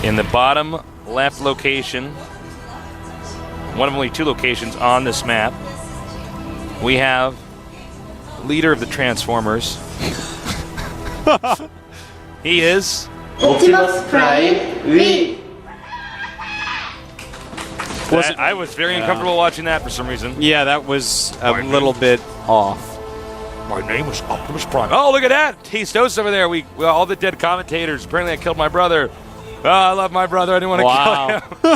In the bottom left location, one of only 2 locations on this map, we have leader of the Transformers. He is Optimus Prime V. I was very uncomfortable watching that for some reason. Yeah, that was a little bit off. My name is Optimus Prime. Oh, look at that! Tastos over there. We all the dead commentators. Apparently, I killed my brother. Oh, I love my brother. I didn't want to kill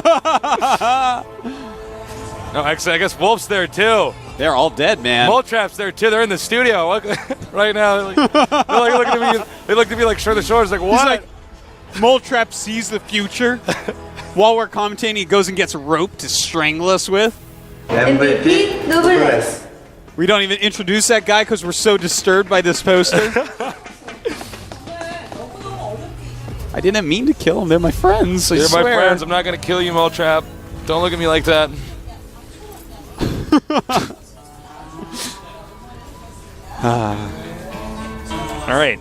him. No, actually, I guess Wolf's there too. They're all dead, man. Moletrap's there too. They're in the studio right now. They're like looking at me. They look at me like Shore the Shores. Like what? He's like, Moletrap sees the future. While we're commentating, he goes and gets a rope to strangle us with. MVP Noblesse. We don't even introduce that guy because we're so disturbed by this poster. I didn't mean to kill them. They're my friends. They're my friends. I'm not going to kill you, Moletrap. Don't look at me like that. All right.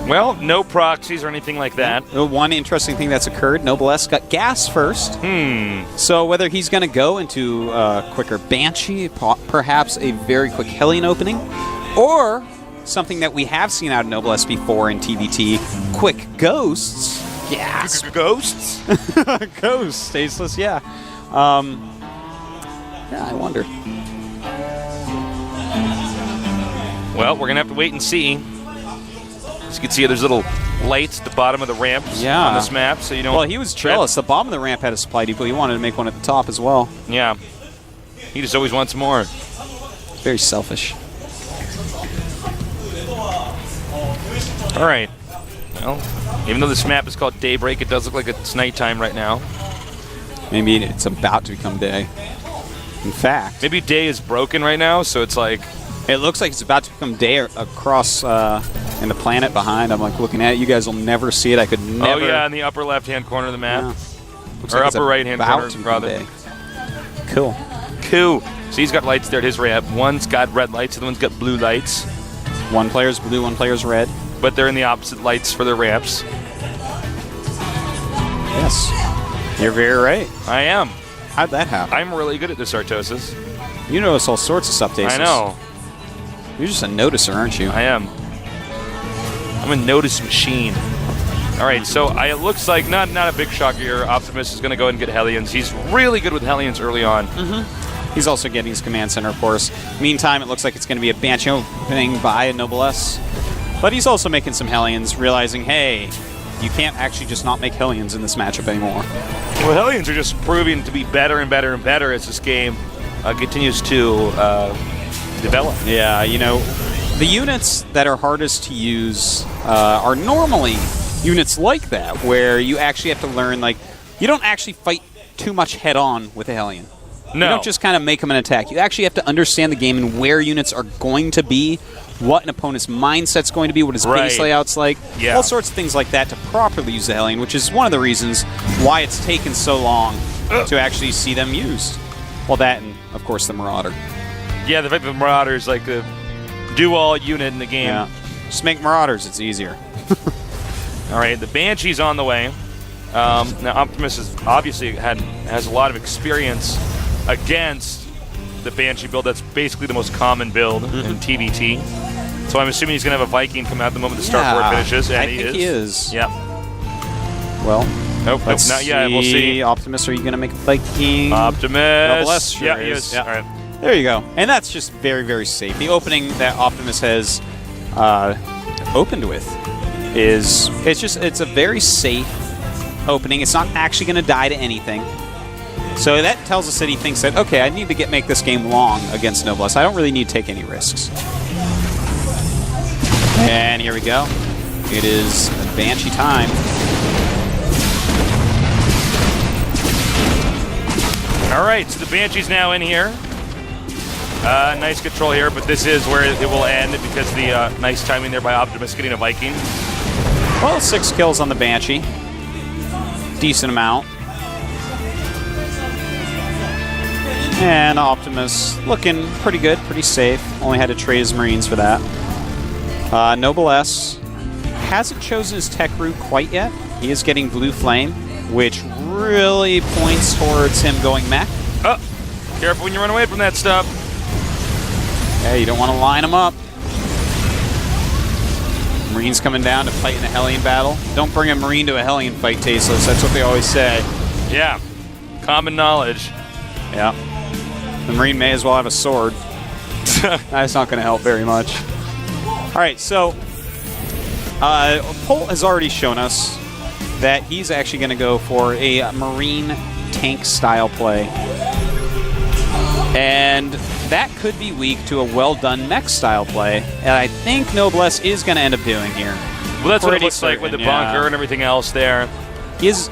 Well, no proxies or anything like that. One interesting thing that's occurred, Noblesse got gas first. So whether he's going to go into quicker Banshee, perhaps a very quick Hellion opening, or something that we have seen out of Noblesse before in TBT, quick Ghosts. Gas. Ghosts? Ghosts. Tasteless, yeah. Yeah, I wonder. Well, we're going to have to wait and see. As you can see, there's little lights at the bottom of the ramps on this map, so you don't. Well, he was jealous. The bottom of the ramp had a supply depot. He wanted to make one at the top as well. Yeah. He just always wants more. Very selfish. All right. Well, even though this map is called Daybreak, it does look like it's nighttime right now. Maybe it's about to become day. In fact. Maybe day is broken right now, so it's like. It looks like it's about to become day across in the planet behind. I'm like looking at it. You guys will never see it. I could never. Oh, yeah, in the upper left-hand corner of the map. Yeah. Or like upper right-hand corner, rather. Day. Cool. Cool. So he's got lights there at his ramp. One's got red lights, the other one's got blue lights. One player's blue, one player's red. But they're in the opposite lights for their ramps. Yes. You're very right. I am. How'd that happen? I'm really good at this, Artosis. You notice all sorts of stuff, Tasteless. I know. You're just a noticer, aren't you? I am. I'm a notice machine. All right, so it looks like not a big shock here. Optimus is going to go ahead and get Hellions. He's really good with Hellions early on. He's also getting his command center, of course. Meantime, it looks like it's going to be a Banshee opening by a Noblesse. But he's also making some Hellions, realizing, hey, you can't actually just not make Hellions in this matchup anymore. Well, Hellions are just proving to be better and better and better as this game continues to develop. Yeah, you know, the units that are hardest to use are normally units like that, where you actually have to learn, like, you don't actually fight too much head-on with a Hellion. No. You don't just kind of make them an attack. You actually have to understand the game and where units are going to be, what an opponent's mindset's going to be, what his base layout's like, all sorts of things like that to properly use the Hellion, which is one of the reasons why it's taken so long to actually see them used. Well, that and, of course, the Marauder. Yeah, the fact that Marauder is like the do-all unit in the game. Yeah. Just make Marauders, it's easier. All right, the Banshee's on the way. Now, Optimus has a lot of experience against the Banshee build. That's basically the most common build in TBT. So I'm assuming he's going to have a Viking come out the moment the start board finishes. And I think he is. Yeah. Well, nope, not yet. We'll see. Optimus, are you going to make a Viking? Optimus. Noblesse, sure yeah, he is. Yeah. All right. There you go. And that's just very, very safe. The opening that Optimus has opened with it's a very safe opening. It's not actually going to die to anything. So that tells us that he thinks that, okay, I need to make this game long against Noblesse. I don't really need to take any risks. And here we go. It is Banshee time. All right, so the Banshee's now in here. Nice control here, but this is where it will end because the nice timing there by Optimus getting a Viking. Well, 6 kills on the Banshee. Decent amount. And Optimus looking pretty good, pretty safe. Only had to trade his Marines for that. Noblesse hasn't chosen his tech route quite yet. He is getting Blue Flame, which really points towards him going mech. Oh, careful when you run away from that stuff. Yeah, you don't want to line him up. Marine's coming down to fight in a Hellion battle. Don't bring a Marine to a Hellion fight, Tasteless. That's what they always say. Yeah, common knowledge. Yeah. The Marine may as well have a sword. That's not going to help very much. All right, so Polt has already shown us that he's actually going to go for a Marine tank style play. And that could be weak to a well-done mech style play. And I think Noblesse is going to end up doing here. Well, that's what it Pretty looks like with the certain, bunker and everything else there. He is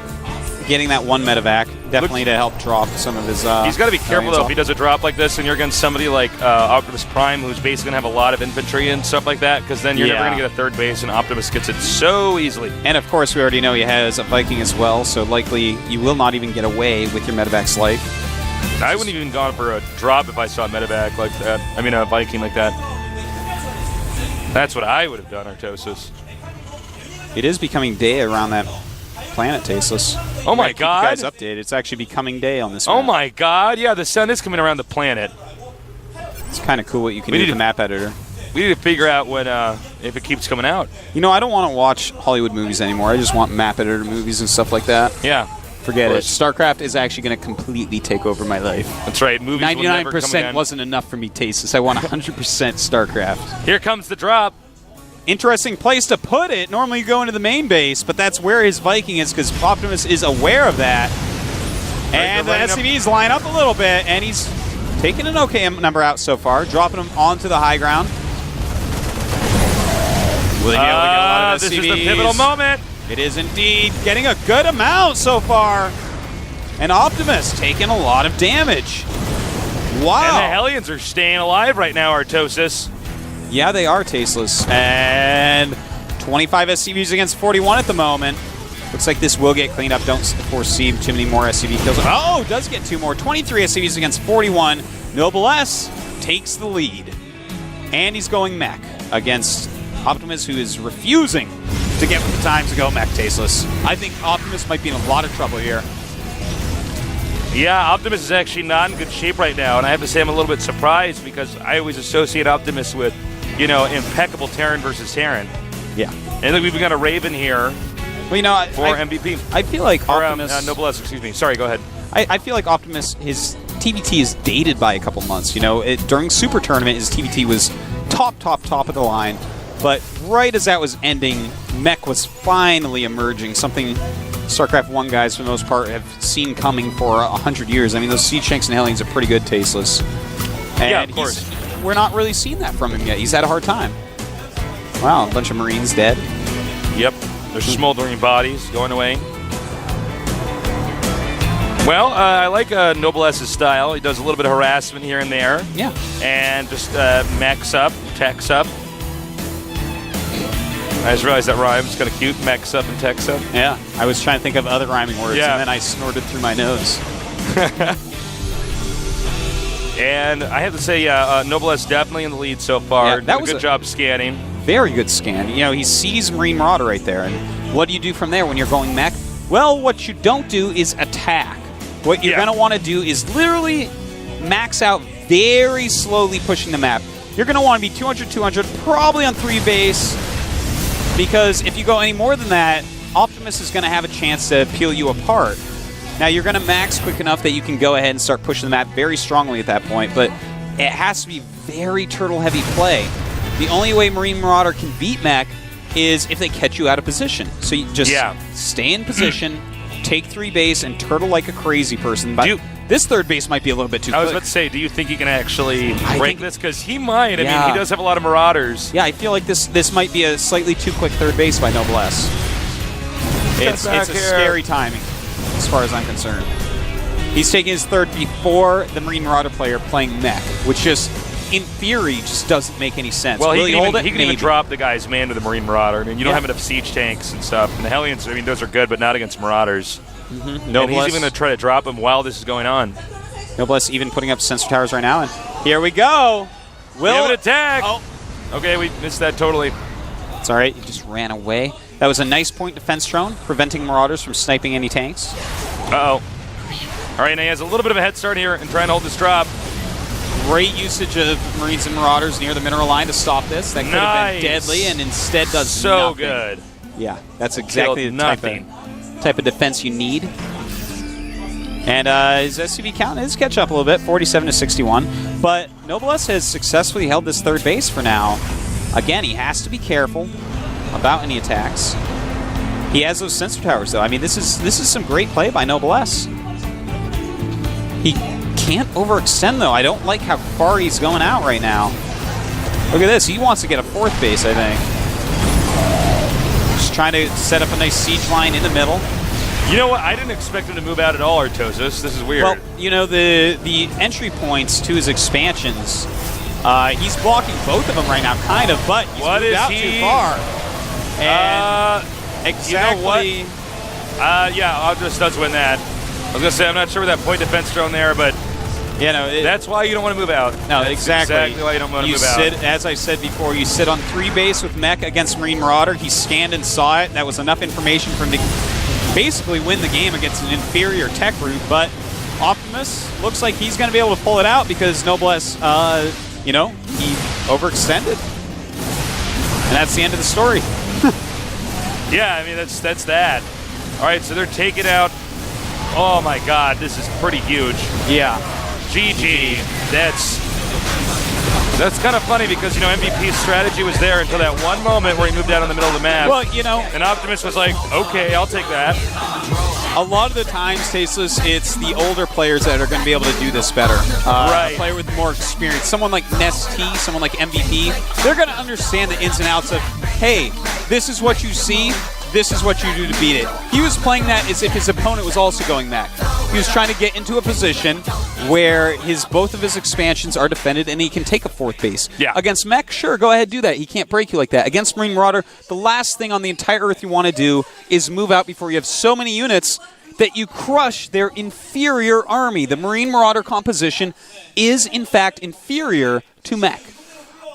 getting that one medevac, definitely to help drop some of his... He's got to be careful, though, if he does a drop like this and you're against somebody like Optimus Prime, who's basically going to have a lot of infantry and stuff like that, because then you're never going to get a third base, and Optimus gets it so easily. And, of course, we already know he has a Viking as well, so likely you will not even get away with your medevac's life. I wouldn't even gone for a drop if I saw a medevac like that. I mean, a Viking like that. That's what I would have done, Artosis. It is becoming day around that planet, Tasteless. Oh my God! Keep you guys updated. It's actually becoming day on this map. Oh my God! Yeah, the sun is coming around the planet. It's kind of cool what you can do with the map editor. We need to figure out when if it keeps coming out. You know, I don't want to watch Hollywood movies anymore. I just want map editor movies and stuff like that. Yeah. Forget it. StarCraft is actually going to completely take over my life. That's right. Movies 99% wasn't enough for me, Tasteless. I want 100% StarCraft. Here comes the drop. Interesting place to put it. Normally you go into the main base, but that's where his Viking is because Optimus is aware of that. And the SCVs line up a little bit, and he's taking an okay number out so far, dropping them onto the high ground. Will he be able to get a lot of SCVs? This is the pivotal moment. It is indeed getting a good amount so far. And Optimus taking a lot of damage. Wow. And the Hellions are staying alive right now, Artosis. Yeah, they are, Tasteless. And 25 SCVs against 41 at the moment. Looks like this will get cleaned up. Don't foresee too many more SCV kills. Oh, does get 2 more. 23 SCVs against 41. Noblesse takes the lead. And he's going mech against Optimus, who is refusing to get with the time to go mech, Tasteless. I think Optimus might be in a lot of trouble here. Yeah, Optimus is actually not in good shape right now, and I have to say I'm a little bit surprised because I always associate Optimus with, you know, impeccable Terran versus Terran. Yeah. And look, we've got a Raven here well, you know, for MVP. I feel like Optimus... Noblesse, excuse me. Sorry, go ahead. I feel like Optimus, his TVT is dated by a couple months. You know, during Super Tournament, his TVT was top of the line. But right as that was ending, mech was finally emerging, something StarCraft 1 guys, for the most part, have seen coming for 100 years. I mean, those Siege Tanks and Hellions are pretty good, Tasteless. And yeah, of course. We're not really seeing that from him yet. He's had a hard time. Wow, a bunch of Marines dead. Yep, there's smoldering bodies going away. Well, I like Noblesse's style. He does a little bit of harassment here and there. Yeah. And just mechs up, techs up. I just realized that rhymes kind of cute, mechs up and techs up. Yeah, I was trying to think of other rhyming words, yeah. And then I snorted through my nose. And I have to say, Noblesse definitely in the lead so far. Yeah, that was a good job scanning. Very good scan. You know, he sees Marine Marauder right there. And what do you do from there when you're going mech? Well, what you don't do is attack. What you're going to want to do is literally max out very slowly pushing the map. You're going to want to be 200, probably on 3 base. Because if you go any more than that, Optimus is going to have a chance to peel you apart. Now, you're going to max quick enough that you can go ahead and start pushing the map very strongly at that point, but it has to be very turtle-heavy play. The only way Marine Marauder can beat mech is if they catch you out of position. So you just stay in position, take 3 base, and turtle like a crazy person. But this 3rd base might be a little bit too quick. I was about to say, do you think he can actually break this? Because he might. I mean, he does have a lot of Marauders. Yeah, I feel like this might be a slightly too quick 3rd base by Noblesse. It's a scary timing, as far as I'm concerned. He's taking his 3rd before the Marine Marauder player playing mech, which just, in theory, just doesn't make any sense. Well, he can Maybe. even drop the guy's man to the Marine Marauder. I mean, you don't have enough siege tanks and stuff. And the Hellions, I mean, those are good, but not against Marauders. Mm-hmm. And he's even going to try to drop him while this is going on. Noblesse even putting up sensor towers right now. And here we go. We have an attack. Oh. Okay, we missed that totally. It's all right. He just ran away. That was a nice point defense drone, preventing Marauders from sniping any tanks. Uh-oh. All right, now he has a little bit of a head start here and trying to hold this drop. Great usage of Marines and Marauders near the mineral line to stop this. That could have been deadly, and instead does so nothing. Good. Yeah, that's exactly the type of defense you need. And his SCV count is catch up a little bit, 47 to 61. But Noblesse has successfully held this third base for now. Again, he has to be careful about any attacks. He has those sensor towers, though. I mean, this is some great play by Noblesse. He can't overextend, though. I don't like how far he's going out right now. Look at this. He wants to get a fourth base, I think. Just trying to set up a nice siege line in the middle. You know what? I didn't expect him to move out at all, Artosis. This is weird. Well, you know, the entry points to his expansions, he's blocking both of them right now, kind of, but he's moved out too far. And exactly. You know what? Yeah, August does win that. I was going to say, I'm not sure with that point defense drone there, but you know, that's why you don't want to move out. No, that's exactly why you don't want to move out. As I said before, you sit on 3 base with Mech against Marine Marauder. He scanned and saw it. That was enough information for him to basically win the game against an inferior tech route. But Optimus looks like he's going to be able to pull it out because Noblesse, you know, he overextended. And that's the end of the story. Yeah, I mean, that's that. All right, so they're taking out. Oh my God, this is pretty huge. Yeah. GG. That's kind of funny because, you know, MVP's strategy was there until that one moment where he moved out in the middle of the map. Well, you know. And Optimus was like, okay, I'll take that. A lot of the times, Tasteless, it's the older players that are going to be able to do this better. Right. A player with more experience. Someone like Nest T, someone like MVP, they're going to understand the ins and outs of, hey, this is what you see. This is what you do to beat it. He was playing that as if his opponent was also going Mech. He was trying to get into a position where both of his expansions are defended and he can take a fourth base. Yeah. Against Mech, sure, go ahead, do that. He can't break you like that. Against Marine Marauder, the last thing on the entire Earth you want to do is move out before you have so many units that you crush their inferior army. The Marine Marauder composition is, in fact, inferior to Mech.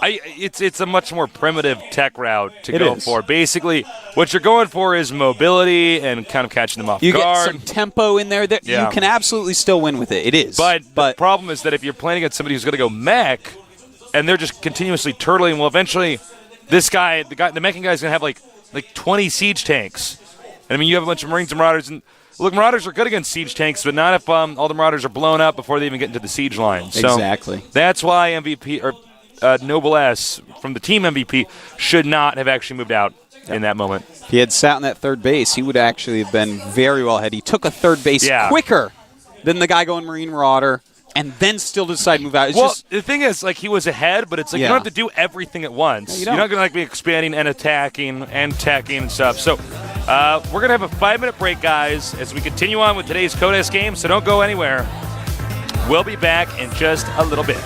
It's a much more primitive tech route to go for. Basically, what you're going for is mobility and kind of catching them off guard. You get some tempo in there that you can absolutely still win with it. It is. But the problem is that if you're playing against somebody who's going to go mech, and they're just continuously turtling, well, eventually, the meching guy's going to have like 20 siege tanks. And I mean, you have a bunch of Marines and Marauders, and look, Marauders are good against siege tanks, but not if all the Marauders are blown up before they even get into the siege line. So exactly. That's why MVP or Noblesse from the team MVP should not have actually moved out in that moment. If he had sat on that third base, he would actually have been very well ahead. He took a third base quicker than the guy going Marine Marauder and then still decide to move out. The thing is, like, he was ahead, but it's like you don't have to do everything at once. You're not going to be expanding and attacking and teching and stuff. So we're going to have a 5-minute break, guys, as we continue on with today's Codex game, so don't go anywhere. We'll be back in just a little bit.